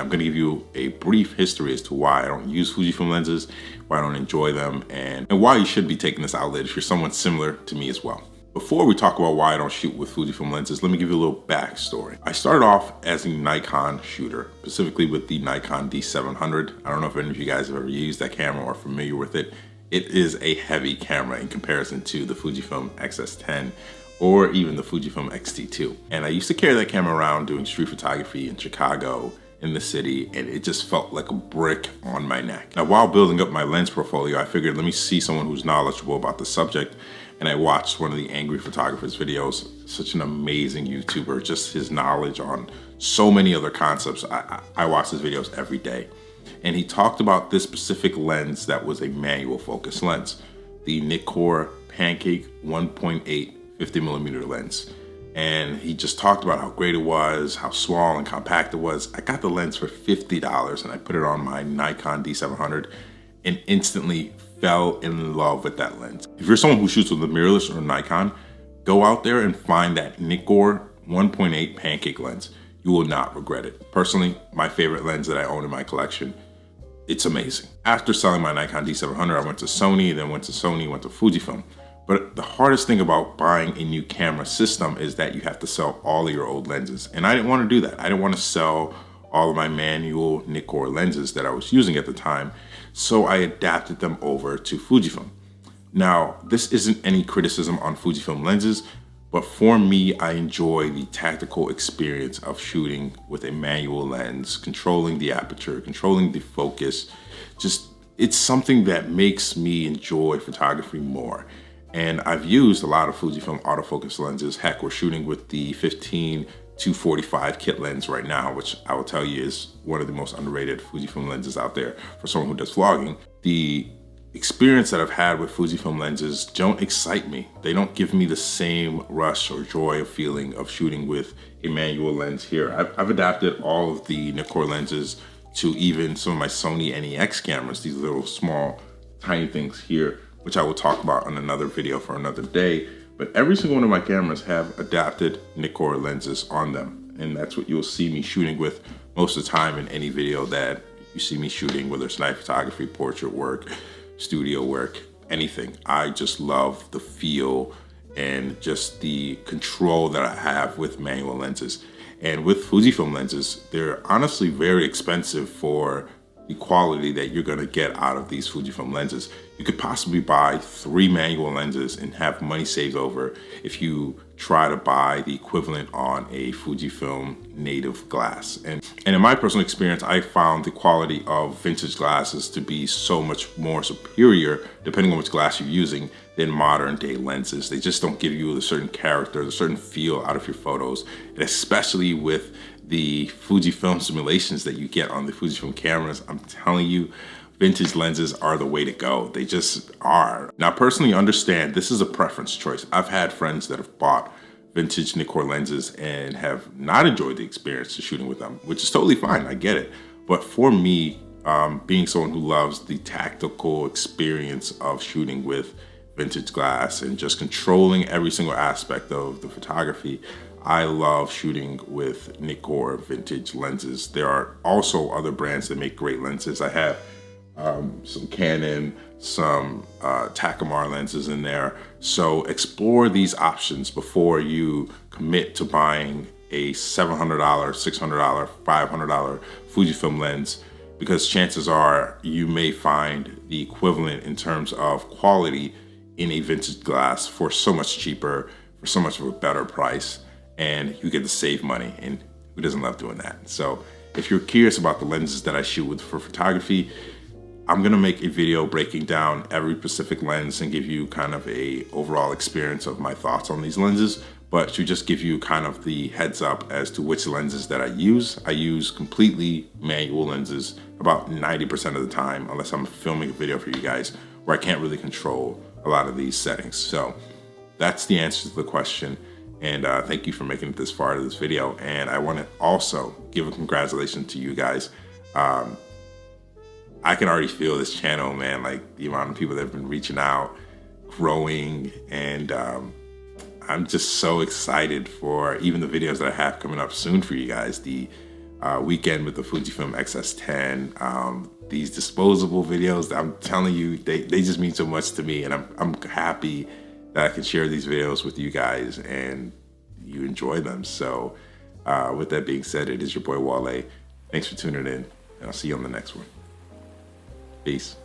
I'm going to give you a brief history as to why I don't use Fujifilm lenses, why I don't enjoy them, and why you should be taking this outlet if you're someone similar to me as well. Before we talk about why I don't shoot with Fujifilm lenses, let me give you a little backstory. I started off as a Nikon shooter, specifically with the Nikon D700. I don't know if any of you guys have ever used that camera or are familiar with it. It is a heavy camera in comparison to the Fujifilm XS10 or even the Fujifilm X-T2. And I used to carry that camera around doing street photography in Chicago, in the city, and it just felt like a brick on my neck. Now, while building up my lens portfolio, I figured, let me see someone who's knowledgeable about the subject. And I watched one of the Angry Photographers videos, such an amazing YouTuber, just his knowledge on so many other concepts. I watch his videos every day. And he talked about this specific lens that was a manual focus lens, the Nikon Pancake 1.8 50mm lens. And he just talked about how great it was, how small and compact it was. I got the lens for $50 and I put it on my Nikon D700 and instantly fell in love with that lens. If you're someone who shoots with a mirrorless or Nikon, go out there and find that Nikon 1.8 Pancake lens. You will not regret it. Personally, my favorite lens that I own in my collection. It's amazing. After selling my Nikon D700, I went to Sony, then went to Fujifilm. But the hardest thing about buying a new camera system is that you have to sell all of your old lenses. And I didn't want to do that. I didn't want to sell all of my manual Nikon lenses that I was using at the time. So I adapted them over to Fujifilm. Now, this isn't any criticism on Fujifilm lenses, but for me, I enjoy the tactical experience of shooting with a manual lens, controlling the aperture, controlling the focus. It's something that makes me enjoy photography more. And I've used a lot of Fujifilm autofocus lenses. Heck, we're shooting with the 15-45 kit lens right now, which I will tell you is one of the most underrated Fujifilm lenses out there for someone who does vlogging. The experience that I've had with Fujifilm lenses don't excite me. They don't give me the same rush or joy of feeling of shooting with a manual lens here. I've adapted all of the Nikon lenses to even some of my Sony NEX cameras, these little small, tiny things here, which I will talk about on another video for another day. But every single one of my cameras have adapted Nikon lenses on them. And that's what you'll see me shooting with most of the time in any video that you see me shooting, whether it's night photography, portrait work, studio work, anything. I just love the feel and just the control that I have with manual lenses. And with Fujifilm lenses, they're honestly very expensive for the quality that you're gonna get out of these Fujifilm lenses. You could possibly buy 3 manual lenses and have money saved over if you try to buy the equivalent on a Fujifilm native glass. And in my personal experience, I found the quality of vintage glasses to be so much more superior, depending on which glass you're using, than modern day lenses. They just don't give you a certain character, a certain feel out of your photos, and especially with the Fujifilm simulations that you get on the Fujifilm cameras. I'm telling you, vintage lenses are the way to go. They just are. Now, personally, understand this is a preference choice. I've had friends that have bought vintage Nikon lenses and have not enjoyed the experience of shooting with them, which is totally fine. I get it. But for me, being someone who loves the tactical experience of shooting with vintage glass and just controlling every single aspect of the photography, I love shooting with Nikon vintage lenses. There are also other brands that make great lenses. I have some Canon, some Takumar lenses in there. So explore these options before you commit to buying a $700, $600, $500 Fujifilm lens, because chances are you may find the equivalent in terms of quality in a vintage glass for so much cheaper, for so much of a better price, and you get to save money, and who doesn't love doing that? So if you're curious about the lenses that I shoot with for photography, I'm gonna make a video breaking down every specific lens and give you kind of a overall experience of my thoughts on these lenses, but to just give you kind of the heads up as to which lenses that I use. I use completely manual lenses about 90% of the time, unless I'm filming a video for you guys where I can't really control a lot of these settings. So that's the answer to the question. And thank you for making it this far to this video. And I want to also give a congratulations to you guys. I can already feel this channel, man, like the amount of people that have been reaching out, growing, and I'm just so excited for even the videos that I have coming up soon for you guys. The weekend with the Fujifilm XS10. These disposable videos, I'm telling you, they just mean so much to me, and I'm happy that I can share these videos with you guys and you enjoy them. So with that being said, it is your boy Wale. Thanks for tuning in, and I'll see you on the next one. Peace.